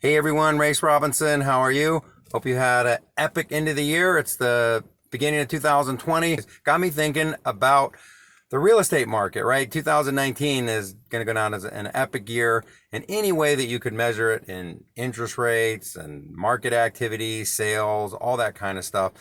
Hey everyone, Rayce Robinson, how are you? Hope you had an epic end of the year. It's the beginning of 2020. It's got me thinking about the real estate market, right? 2019 is going to go down as an epic year in any way that you could measure it, in interest rates and market activity, sales, all that kind of stuff.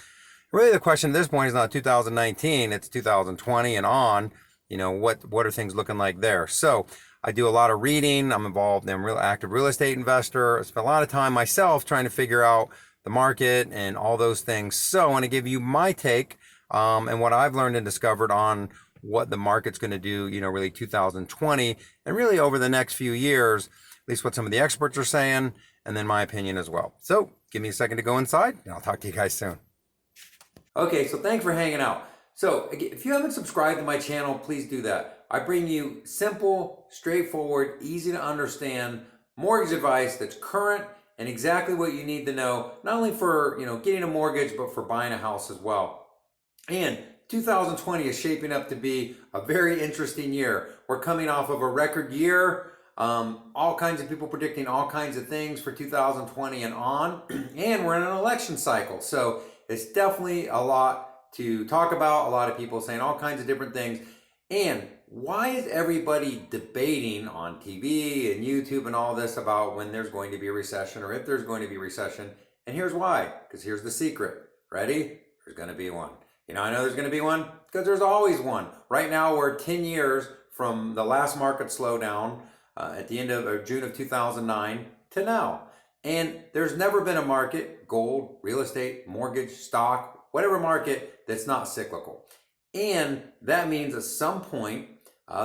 Really, the question at this point is not 2019, it's 2020 and on. What are things looking like there? So I do a lot of reading. I'm involved. I'm a real active real estate investor. I spend a lot of time myself trying to figure out the market and all those things. So I want to give you my take and what I've learned and discovered on what the market's going to do, really 2020 and really over the next few years, at least what some of the experts are saying, and then my opinion as well. So give me a second to go inside and I'll talk to you guys soon. Okay, so thanks for hanging out. So if you haven't subscribed to my channel, please do that. I bring you simple, straightforward, easy to understand mortgage advice that's current and exactly what you need to know, not only for getting a mortgage, but for buying a house as well. And 2020 is shaping up to be a very interesting year. We're coming off of a record year. All kinds of people predicting all kinds of things for 2020 and on. And we're in an election cycle. So it's definitely a lot to talk about. A lot of people saying all kinds of different things. And why is everybody debating on TV and YouTube and all this about when there's going to be a recession or if there's going to be a recession? And here's why, because here's the secret. Ready? There's going to be one. I know there's going to be one because there's always one. Right now, we're 10 years from the last market slowdown at the end of June of 2009 to now. And there's never been a market, gold, real estate, mortgage, stock, whatever market that's not cyclical. And that means at some point,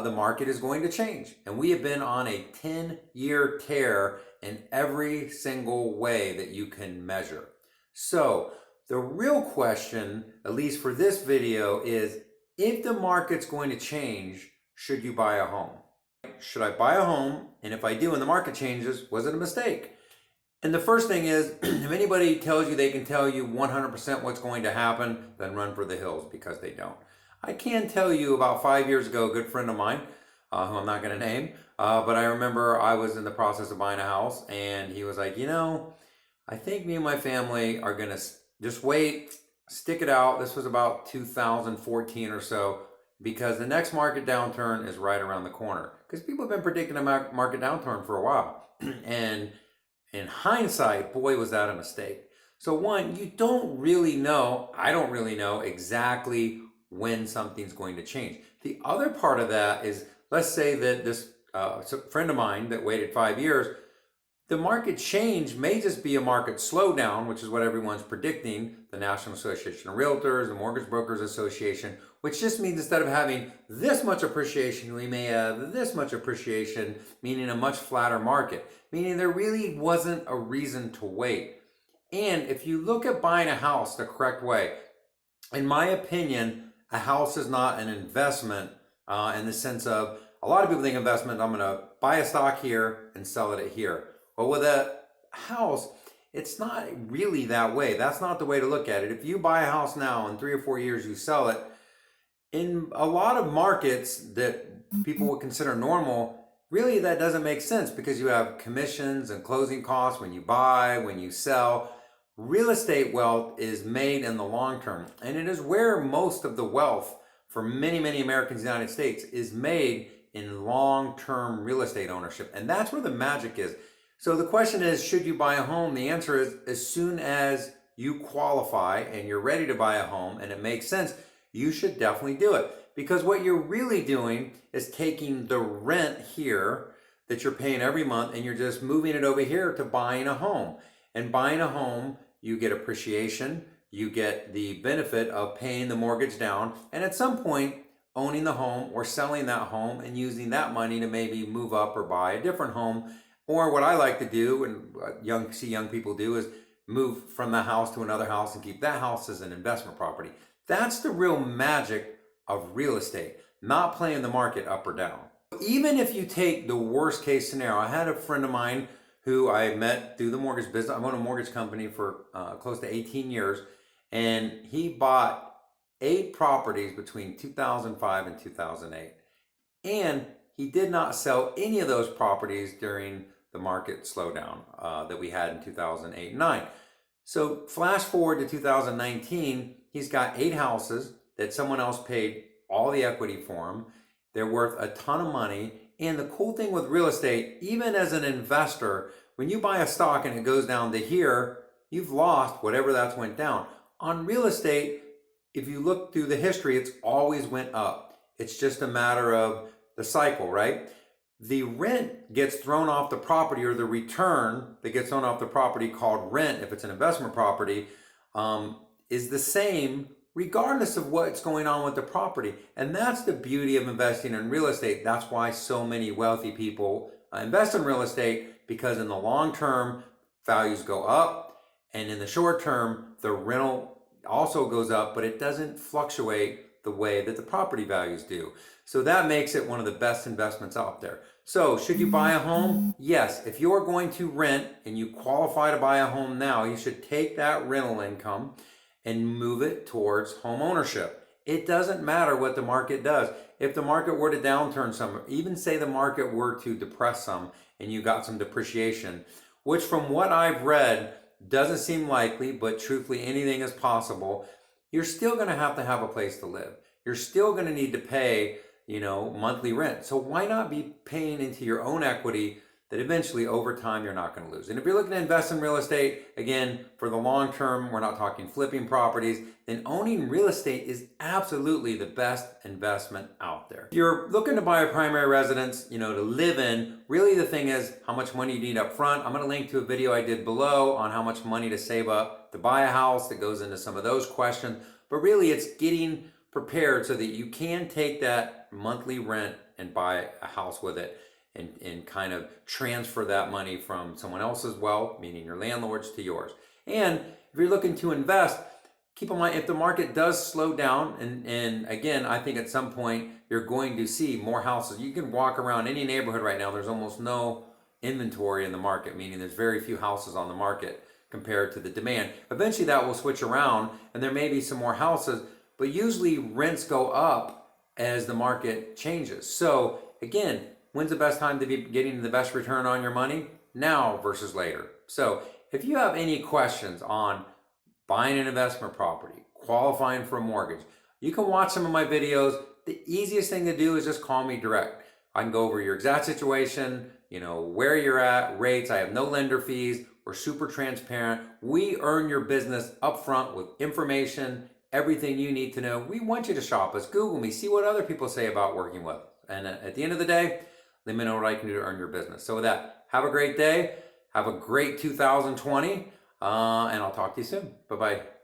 the market is going to change. And we have been on a 10-year tear in every single way that you can measure. So the real question, at least for this video, is if the market's going to change, should you buy a home? Should I buy a home? And if I do and the market changes, was it a mistake? And the first thing is, if anybody tells you they can tell you 100% what's going to happen, then run for the hills, because they don't. I can tell you about 5 years ago, a good friend of mine, who I'm not going to name, but I remember I was in the process of buying a house, and he was like, I think me and my family are going to just wait, stick it out. This was about 2014 or so, because the next market downturn is right around the corner. Because people have been predicting a market downturn for a while. And in hindsight, boy, was that a mistake. So one, you don't really know, I don't really know exactly when something's going to change. The other part of that is, let's say that this friend of mine that waited 5 years, the market change may just be a market slowdown, which is what everyone's predicting, the National Association of Realtors, the Mortgage Brokers Association, which just means instead of having this much appreciation, we may have this much appreciation, meaning a much flatter market, meaning there really wasn't a reason to wait. And if you look at buying a house the correct way, in my opinion, a house is not an investment in the sense of, a lot of people think investment, I'm going to buy a stock here and sell it here. But with a house, it's not really that way. That's not the way to look at it. If you buy a house now, in 3 or 4 years you sell it, in a lot of markets that people would consider normal, really that doesn't make sense, because you have commissions and closing costs when you buy, when you sell. Real estate wealth is made in the long term, and it is where most of the wealth for many, many Americans in the United States is made in long-term real estate ownership. And that's where the magic is. So the question is, should you buy a home? The answer is, as soon as you qualify and you're ready to buy a home and it makes sense, you should definitely do it. Because what you're really doing is taking the rent here that you're paying every month and you're just moving it over here to buying a home. And buying a home, you get appreciation, you get the benefit of paying the mortgage down, and at some point owning the home or selling that home and using that money to maybe move up or buy a different home. Or what I like to do, and see young people do, is move from the house to another house and keep that house as an investment property. That's the real magic of real estate, not playing the market up or down. Even if you take the worst case scenario, I had a friend of mine who I met through the mortgage business. I owned a mortgage company for close to 18 years, and he bought 8 properties between 2005 and 2008. And he did not sell any of those properties during the market slowdown that we had in 2008 and 9. So flash forward to 2019, he's got 8 houses that someone else paid all the equity for them. They're worth a ton of money. And the cool thing with real estate, even as an investor, when you buy a stock and it goes down to here, you've lost whatever that's went down. On real estate, if you look through the history, it's always went up. It's just a matter of the cycle, right? The rent gets thrown off the property, or the return that gets thrown off the property, called rent if it's an investment property, is the same regardless of what's going on with the property. And that's the beauty of investing in real estate. That's why so many wealthy people invest in real estate, because in the long term, values go up, and in the short term, the rental also goes up, but it doesn't fluctuate the way that the property values do. So that makes it one of the best investments out there. So should you buy a home? Yes. If you're going to rent and you qualify to buy a home now, you should take that rental income and move it towards home ownership. It doesn't matter what the market does. If the market were to downturn some, even say the market were to depress some and you got some depreciation, which from what I've read doesn't seem likely, but truthfully anything is possible, you're still going to have a place to live. You're still going to need to pay, monthly rent. So why not be paying into your own equity that eventually over time you're not going to lose? And if you're looking to invest in real estate, again, for the long term, we're not talking flipping properties, then owning real estate is absolutely the best investment out there. If you're looking to buy a primary residence, to live in, really the thing is how much money you need up front. I'm going to link to a video I did below on how much money to save up to buy a house that goes into some of those questions. But really it's getting prepared so that you can take that monthly rent and buy a house with it, and kind of transfer that money from someone else's wealth, meaning your landlords, to yours. And if you're looking to invest, keep in mind, if the market does slow down, and again, I think at some point you're going to see more houses. You can walk around any neighborhood right now, there's almost no inventory in the market, meaning there's very few houses on the market compared to the demand. Eventually that will switch around and there may be some more houses, but usually rents go up as the market changes. So again, when's the best time to be getting the best return on your money? Now versus later. So if you have any questions on buying an investment property, qualifying for a mortgage, you can watch some of my videos. The easiest thing to do is just call me direct. I can go over your exact situation, where you're at, rates. I have no lender fees. We're super transparent. We earn your business upfront with information, everything you need to know. We want you to shop us, Google me, see what other people say about working with us. And at the end of the day, let me know what I can do to earn your business. So with that, have a great day. Have a great 2020. And I'll talk to you soon. Bye-bye.